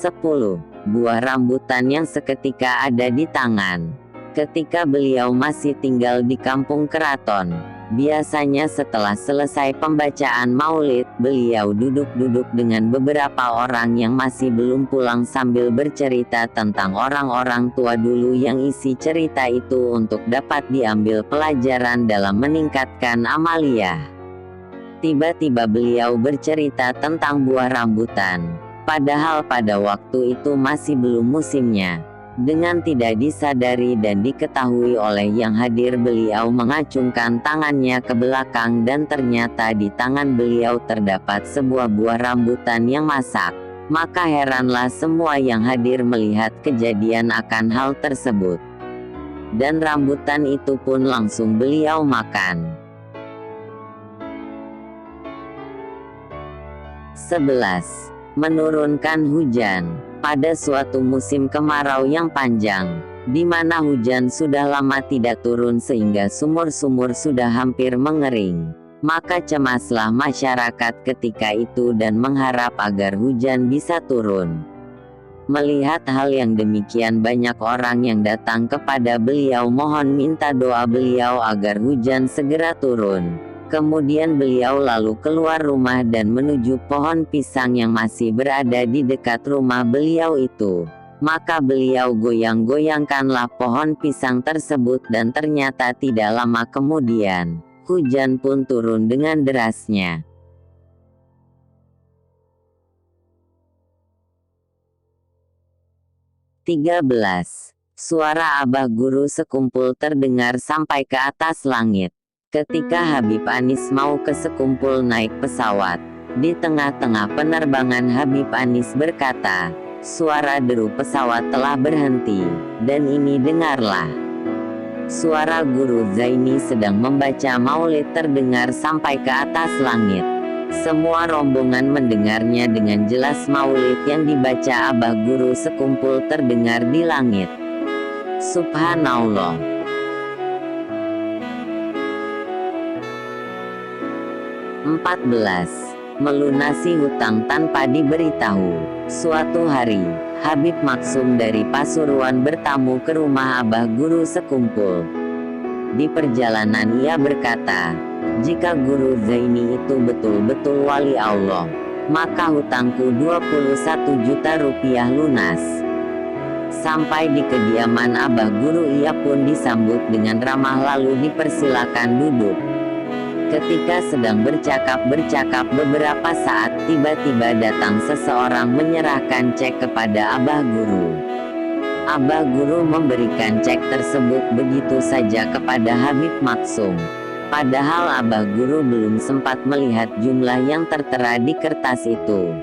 10. Buah rambutan yang seketika ada di tangan. Ketika beliau masih tinggal di kampung keraton, biasanya setelah selesai pembacaan maulid, beliau duduk-duduk dengan beberapa orang yang masih belum pulang sambil bercerita tentang orang-orang tua dulu yang isi cerita itu untuk dapat diambil pelajaran dalam meningkatkan amaliyah. Tiba-tiba beliau bercerita tentang buah rambutan, padahal pada waktu itu masih belum musimnya. Dengan tidak disadari dan diketahui oleh yang hadir, beliau mengacungkan tangannya ke belakang dan ternyata di tangan beliau terdapat sebuah buah rambutan yang masak. Maka heranlah semua yang hadir melihat kejadian akan hal tersebut. Dan rambutan itu pun langsung beliau makan. 11. Menurunkan hujan. Pada suatu musim kemarau yang panjang, di mana hujan sudah lama tidak turun sehingga sumur-sumur sudah hampir mengering, maka cemaslah masyarakat ketika itu dan mengharap agar hujan bisa turun. Melihat hal yang demikian, banyak orang yang datang kepada beliau mohon minta doa beliau agar hujan segera turun. Kemudian beliau lalu keluar rumah dan menuju pohon pisang yang masih berada di dekat rumah beliau itu. Maka beliau goyang-goyangkanlah pohon pisang tersebut dan ternyata tidak lama kemudian, hujan pun turun dengan derasnya. (13) Suara Abah Guru sekumpul terdengar sampai ke atas langit. Ketika Habib Anis mau ke sekumpul naik pesawat, di tengah-tengah penerbangan Habib Anis berkata, suara deru pesawat telah berhenti, dan ini dengarlah. Suara Guru Zaini sedang membaca maulid terdengar sampai ke atas langit. Semua rombongan mendengarnya dengan jelas. Maulid yang dibaca Abah Guru sekumpul terdengar di langit. Subhanallah. 14. Melunasi hutang tanpa diberitahu. Suatu hari, Habib Maksum dari Pasuruan bertamu ke rumah Abah Guru sekumpul. Di perjalanan ia berkata, jika Guru Zaini itu betul-betul wali Allah, maka hutangku 21 juta rupiah lunas. Sampai di kediaman Abah Guru ia pun disambut dengan ramah lalu dipersilakan duduk. Ketika sedang bercakap beberapa saat, tiba-tiba datang seseorang menyerahkan cek kepada Abah Guru. Abah Guru memberikan cek tersebut begitu saja kepada Habib Maksum. Padahal Abah Guru belum sempat melihat jumlah yang tertera di kertas itu.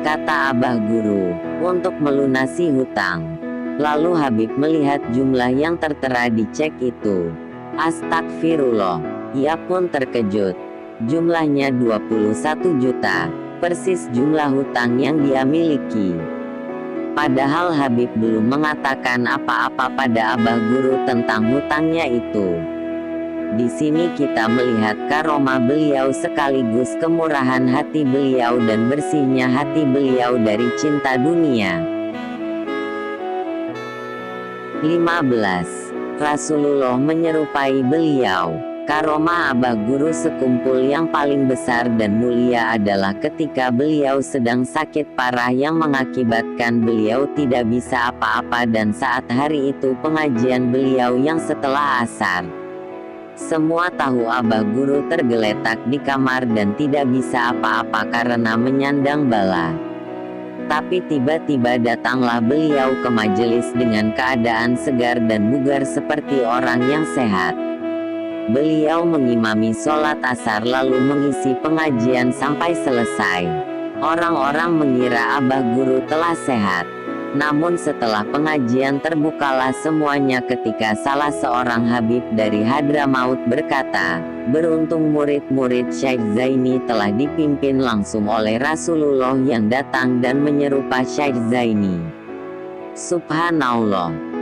Kata Abah Guru, untuk melunasi hutang. Lalu Habib melihat jumlah yang tertera di cek itu. Astagfirullah. Ia pun terkejut. Jumlahnya 21 juta, persis jumlah hutang yang dia miliki. Padahal Habib belum mengatakan apa-apa pada Abah Guru tentang hutangnya itu. Di sini kita melihat karomah beliau sekaligus kemurahan hati beliau dan bersihnya hati beliau dari cinta dunia. 15. Rasulullah menyerupai beliau. Karomah Abah Guru sekumpul yang paling besar dan mulia adalah ketika beliau sedang sakit parah yang mengakibatkan beliau tidak bisa apa-apa, dan saat hari itu pengajian beliau yang setelah asar. Semua tahu Abah Guru tergeletak di kamar dan tidak bisa apa-apa karena menyandang bala. Tapi tiba-tiba datanglah beliau ke majelis dengan keadaan segar dan bugar seperti orang yang sehat. Beliau mengimami sholat asar lalu mengisi pengajian sampai selesai. Orang-orang mengira Abah Guru telah sehat. Namun setelah pengajian terbukalah semuanya ketika salah seorang Habib dari Hadramaut berkata, beruntung murid-murid Syekh Zaini telah dipimpin langsung oleh Rasulullah yang datang dan menyerupai Syekh Zaini. Subhanallah.